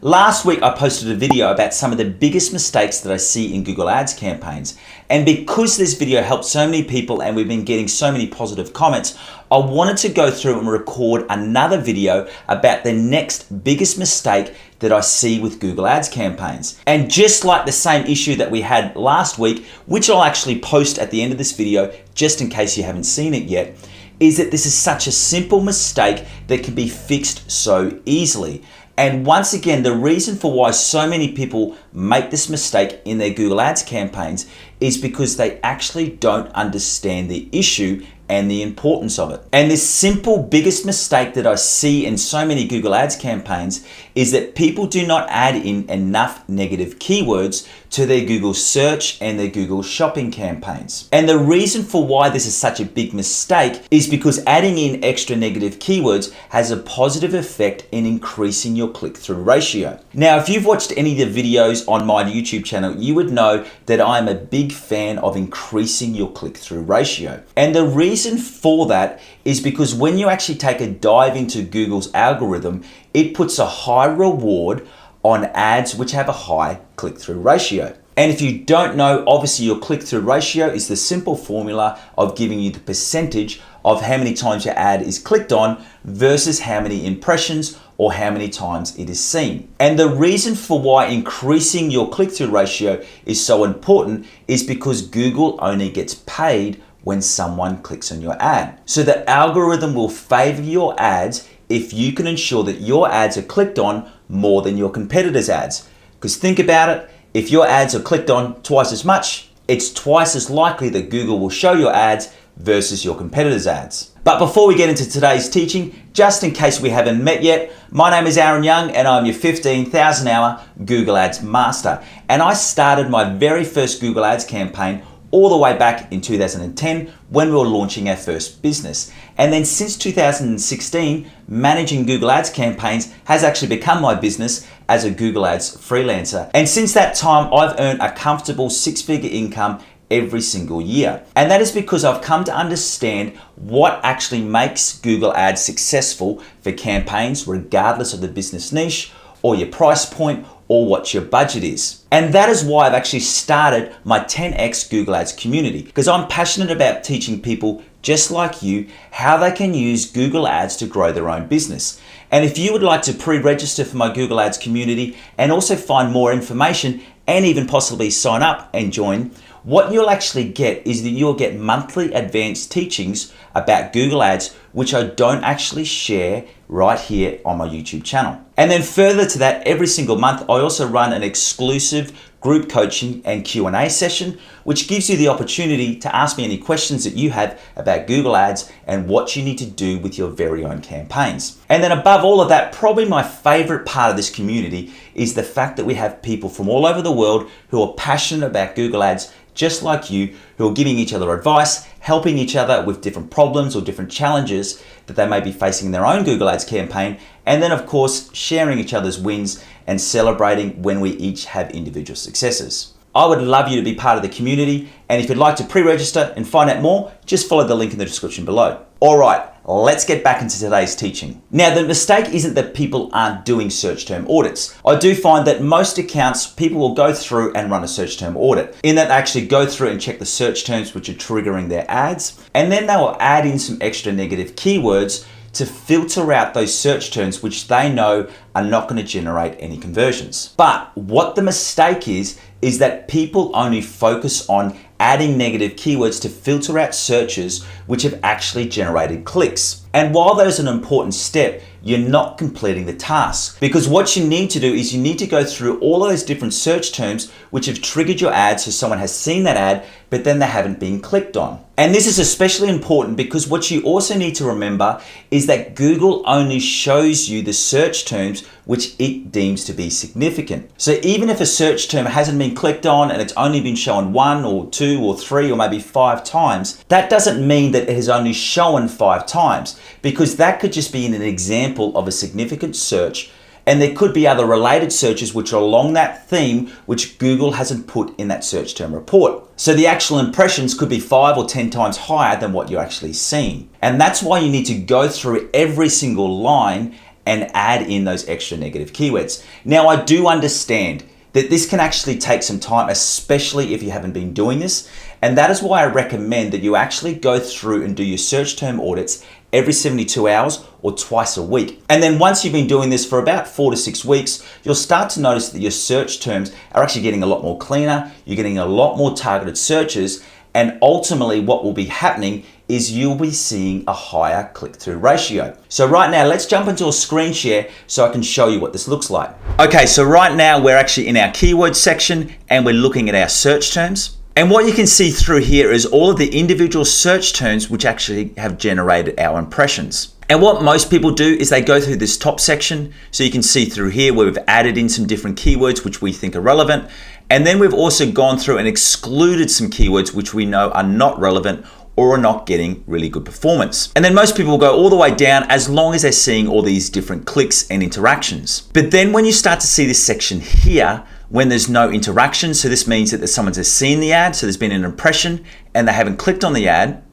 Last week, I posted a video about some of the biggest mistakes that I see in Google Ads campaigns. And because this video helped so many people and we've been getting so many positive comments, I wanted to go through and record another video about the next biggest mistake that I see with Google Ads campaigns. And just like the same issue that we had last week, which I'll actually post at the end of this video, just in case you haven't seen it yet, is that this is such a simple mistake that can be fixed so easily. And once again, the reason for why so many people make this mistake in their Google Ads campaigns is because they actually don't understand the issue and the importance of it. And this simple biggest mistake that I see in so many Google Ads campaigns is that people do not add in enough negative keywords to their Google search and their Google shopping campaigns. And the reason for why this is such a big mistake is because adding in extra negative keywords has a positive effect in increasing your click-through ratio. Now, if you've watched any of the videos on my YouTube channel, you would know that I'm a big fan of increasing your click-through ratio. And the reason for that is because when you actually take a dive into Google's algorithm, it puts a high reward on ads which have a high click-through ratio. And if you don't know, obviously your click-through ratio is the simple formula of giving you the percentage of how many times your ad is clicked on versus how many impressions or how many times it is seen. And the reason for why increasing your click-through ratio is so important is because Google only gets paid when someone clicks on your ad. So the algorithm will favor your ads if you can ensure that your ads are clicked on more than your competitors' ads. Because think about it, if your ads are clicked on twice as much, it's twice as likely that Google will show your ads versus your competitors' ads. But before we get into today's teaching, just in case we haven't met yet, my name is Aaron Young and I'm your 15,000 hour Google Ads master. And I started my very first Google Ads campaign all the way back in 2010 when we were launching our first business. And then since 2016, managing Google Ads campaigns has actually become my business as a Google Ads freelancer. And since that time, I've earned a comfortable six-figure income every single year. And that is because I've come to understand what actually makes Google Ads successful for campaigns, regardless of the business niche or your price point or what your budget is. And that is why I've actually started my 10X Google Ads community, because I'm passionate about teaching people just like you how they can use Google Ads to grow their own business. And if you would like to pre-register for my Google Ads community and also find more information and even possibly sign up and join, what you'll actually get is that you'll get monthly advanced teachings about Google Ads, which I don't actually share right here on my YouTube channel. And then further to that, every single month, I also run an exclusive group coaching and Q&A session, which gives you the opportunity to ask me any questions that you have about Google Ads and what you need to do with your very own campaigns. And then above all of that, probably my favorite part of this community is the fact that we have people from all over the world who are passionate about Google Ads, just like you, who are giving each other advice, helping each other with different problems or different challenges that they may be facing in their own Google Ads campaign, and then of course, sharing each other's wins and celebrating when we each have individual successes. I would love you to be part of the community, and if you'd like to pre-register and find out more, just follow the link in the description below. All right, let's get back into today's teaching. Now, the mistake isn't that people aren't doing search term audits. I do find that most accounts, people will go through and run a search term audit. In that, they actually go through and check the search terms which are triggering their ads, and then they will add in some extra negative keywords to filter out those search terms which they know are not going to generate any conversions. But what the mistake is that people only focus on adding negative keywords to filter out searches which have actually generated clicks. And while that is an important step, you're not completing the task, because what you need to do is you need to go through all of those different search terms which have triggered your ad, so someone has seen that ad but then they haven't been clicked on. And this is especially important because what you also need to remember is that Google only shows you the search terms which it deems to be significant. So even if a search term hasn't been clicked on and it's only been shown 1 or 2 or 3 or maybe 5 times, that doesn't mean that it has only shown 5 times, because that could just be an example of a significant search, and there could be other related searches which are along that theme which Google hasn't put in that search term report. So the actual impressions could be 5 or 10 times higher than what you're actually seeing. And that's why you need to go through every single line and add in those extra negative keywords. Now, I do understand that this can actually take some time, especially if you haven't been doing this. And that is why I recommend that you actually go through and do your search term audits every 72 hours or twice a week. And then once you've been doing this for about 4 to 6 weeks, you'll start to notice that your search terms are actually getting a lot more cleaner. You're getting a lot more targeted searches. And ultimately what will be happening is you'll be seeing a higher click-through ratio. So right now, let's jump into a screen share so I can show you what this looks like. Okay, so right now we're actually in our keyword section and we're looking at our search terms. And what you can see through here is all of the individual search terms which actually have generated our impressions. And what most people do is they go through this top section. So you can see through here where we've added in some different keywords which we think are relevant. And then we've also gone through and excluded some keywords which we know are not relevant or are not getting really good performance. And then most people will go all the way down as long as they're seeing all these different clicks and interactions. But then when you start to see this section here, when there's no interaction, so this means that someone has seen the ad, so there's been an impression and they haven't clicked on the ad,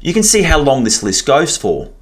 you can see how long this list goes for.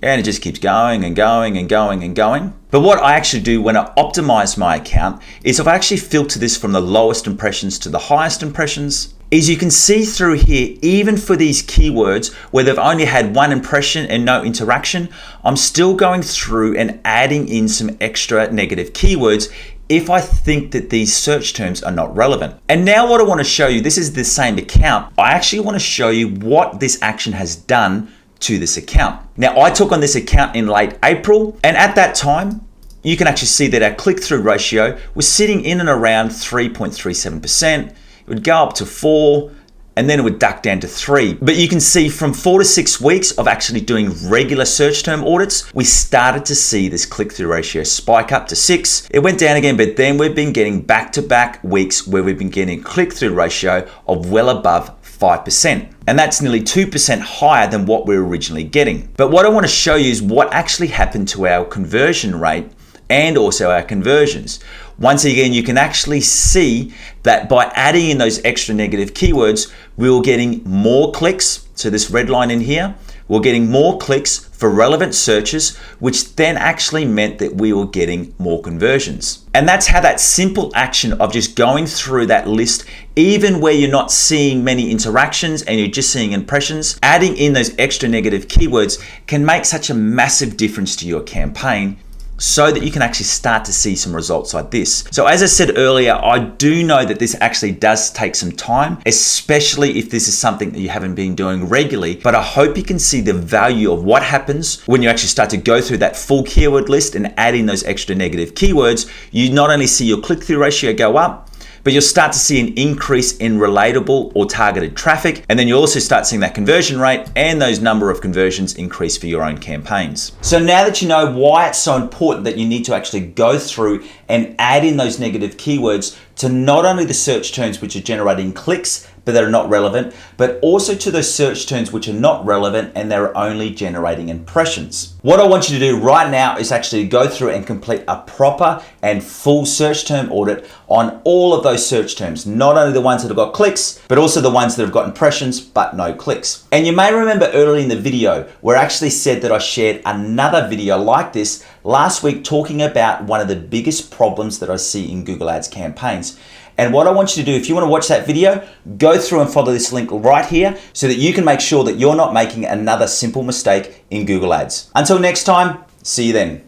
And it just keeps going and going and going and going. But what I actually do when I optimize my account is if I actually filter this from the lowest impressions to the highest impressions, is you can see through here, even for these keywords where they've only had one impression and no interaction, I'm still going through and adding in some extra negative keywords if I think that these search terms are not relevant. And now what I want to show you, this is the same account. I actually want to show you what this action has done to this account. Now, I took on this account in late April, and at that time, you can actually see that our click-through ratio was sitting in and around 3.37%. It would go up to 4, and then it would duck down to 3. But you can see from 4 to 6 weeks of actually doing regular search term audits, we started to see this click-through ratio spike up to 6. It went down again, but then we've been getting back-to-back weeks where we've been getting a click-through ratio of well above 5%. And that's nearly 2% higher than what we were originally getting. But what I want to show you is what actually happened to our conversion rate and also our conversions. Once again, you can actually see that by adding in those extra negative keywords, we were getting more clicks. So this red line in here, we're getting more clicks for relevant searches, which then actually meant that we were getting more conversions. And that's how that simple action of just going through that list, even where you're not seeing many interactions and you're just seeing impressions, adding in those extra negative keywords can make such a massive difference to your campaign, so that you can actually start to see some results like this. So as I said earlier, I do know that this actually does take some time, especially if this is something that you haven't been doing regularly, but I hope you can see the value of what happens when you actually start to go through that full keyword list and add in those extra negative keywords. You not only see your click-through ratio go up, but you'll start to see an increase in relatable or targeted traffic. And then you'll also start seeing that conversion rate and those number of conversions increase for your own campaigns. So now that you know why it's so important that you need to actually go through and add in those negative keywords to not only the search terms which are generating clicks, but that are not relevant, but also to those search terms which are not relevant and they're only generating impressions. What I want you to do right now is actually go through and complete a proper and full search term audit on all of those search terms, not only the ones that have got clicks, but also the ones that have got impressions, but no clicks. And you may remember early in the video where I actually said that I shared another video like this last week talking about one of the biggest problems that I see in Google Ads campaigns. And what I want you to do, if you want to watch that video, go through and follow this link right here so that you can make sure that you're not making another simple mistake in Google Ads. Until next time, see you then.